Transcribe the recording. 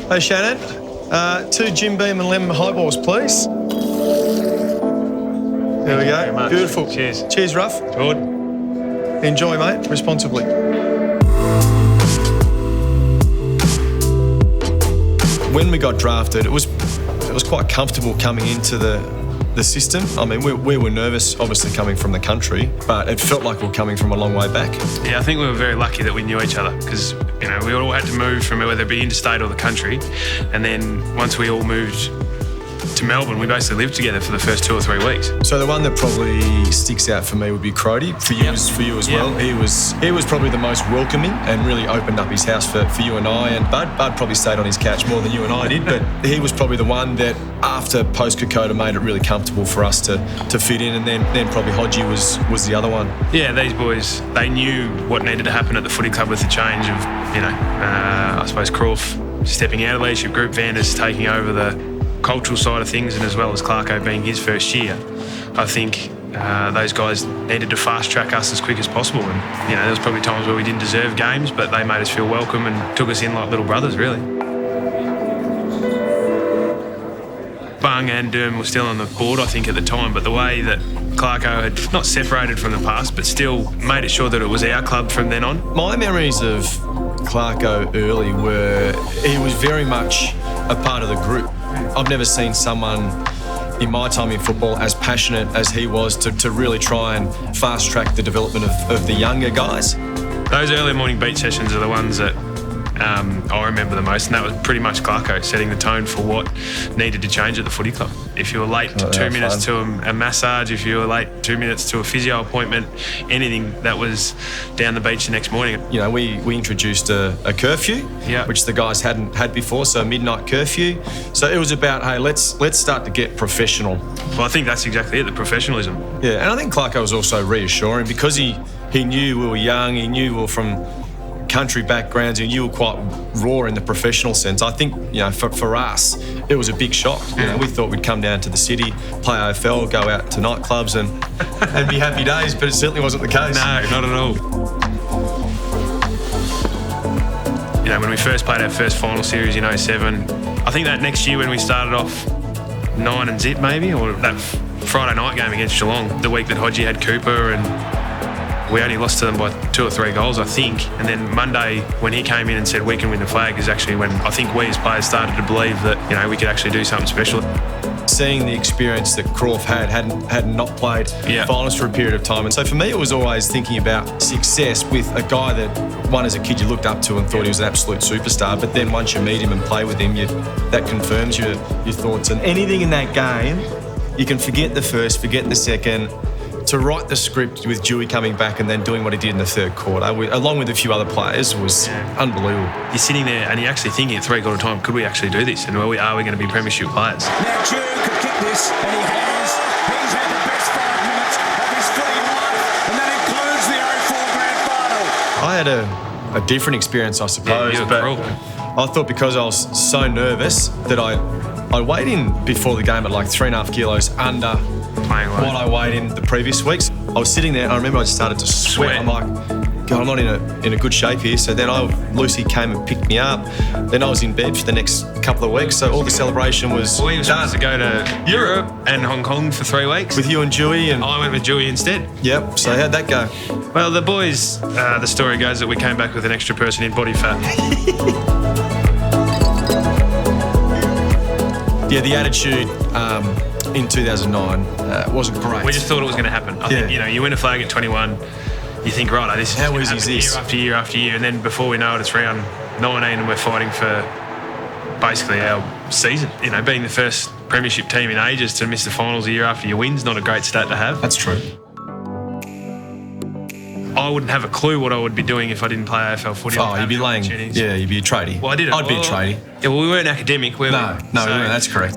Hey, Shannon. 2 Jim Beam and lemon highballs, please. There we go. Very much. Beautiful. Cheers. Cheers, Rough. Good. Enjoy, mate, responsibly. When we got drafted, it was quite comfortable coming into the system. I mean, we were nervous, obviously, coming from the country, but it felt like we were coming from a long way back. Yeah, I think we were very lucky that we knew each other because, we all had to move from whether it be interstate or the country. And then once we all moved to Melbourne, we basically lived together for the first 2 or 3 weeks. So the one that probably sticks out for me would be Crody. For you as well. He was probably the most welcoming and really opened up his house for you and I. And Bud probably stayed on his couch more than you and I did, but he was probably the one that after post-Kokoda made it really comfortable for us to fit in. And then probably Hodgie was the other one. Yeah, these boys, they knew what needed to happen at the footy club with the change of, I suppose Crawf stepping out of leadership group, Vanders taking over the cultural side of things, and as well as Clarko being his first year. I think those guys needed to fast track us as quick as possible, and there was probably times where we didn't deserve games, but they made us feel welcome and took us in like little brothers, really. Bung and Durham were still on the board, I think, at the time, but the way that Clarko had not separated from the past, but still made it sure that it was our club from then on. My memories of Clarko early were he was very much a part of the group. I've never seen someone in my time in football as passionate as he was to really try and fast track the development of the younger guys. Those early morning beat sessions are the ones that I remember the most, and that was pretty much Clarko setting the tone for what needed to change at the footy club. If you were late 2 minutes to a massage, if you were late 2 minutes to a physio appointment, anything that was down the beach the next morning. We introduced a curfew, which the guys hadn't had before, so a midnight curfew. So it was about, hey, let's start to get professional. Well, I think that's exactly it, the professionalism. Yeah, and I think Clarko was also reassuring because he knew we were young, he knew we were from country backgrounds, and you were quite raw in the professional sense. I think, for us, it was a big shock. We thought we'd come down to the city, play AFL, go out to nightclubs and be happy days, but it certainly wasn't the case. No, not at all. When we first played our first final series in 2007, I think that next year when we started off 9 and zip maybe, or that Friday night game against Geelong, the week that Hodgie had Cooper, and we only lost to them by 2 or 3 goals, I think. And then Monday, when he came in and said we can win the flag, is actually when I think we as players started to believe that we could actually do something special. Seeing the experience that Crawf had not played finals for a period of time. And so for me, it was always thinking about success with a guy that, one, as a kid, you looked up to and thought he was an absolute superstar. But then once you meet him and play with him, that confirms your thoughts. And anything in that game, you can forget the first, forget the second. To write the script with Dewey coming back and then doing what he did in the third quarter, along with a few other players, was unbelievable. You're sitting there and you're actually thinking at 3/4 time, could we actually do this? And are we going to be premiership players? Now Drew could kick this, and he has. He's had the best 5 minutes of his footy life, and that includes the 04 grand final. I had a different experience, I suppose, but I thought because I was so nervous that I weighed in before the game at like 3.5 kilos under what I weighed in the previous weeks. I was sitting there and I remember I just started to sweat. I'm like, God, I'm not in a good shape here. So then Lucy came and picked me up. Then I was in bed for the next couple of weeks. So all the celebration was We were supposed to go to Europe and Hong Kong for 3 weeks. with you and Dewey. And I went with Dewey instead. Yep. So how'd that go? Well, the boys, the story goes that we came back with an extra person in body fat. Yeah, the attitude in 2009 wasn't great. We just thought it was going to happen. I think, you win a flag at 21, you think, right, this is how easy is this? Year after year after year, and then before we know it, it's round 19 and we're fighting for basically our season. Being the first premiership team in ages to miss the finals a year after you win's not a great stat to have. That's true. I wouldn't have a clue what I would be doing if I didn't play AFL footy. Oh, you'd be laying. Yeah, you'd be a tradie. Well, I did it. I'd be a tradie. Yeah, well, we weren't academic, were we? No, we weren't. That's correct.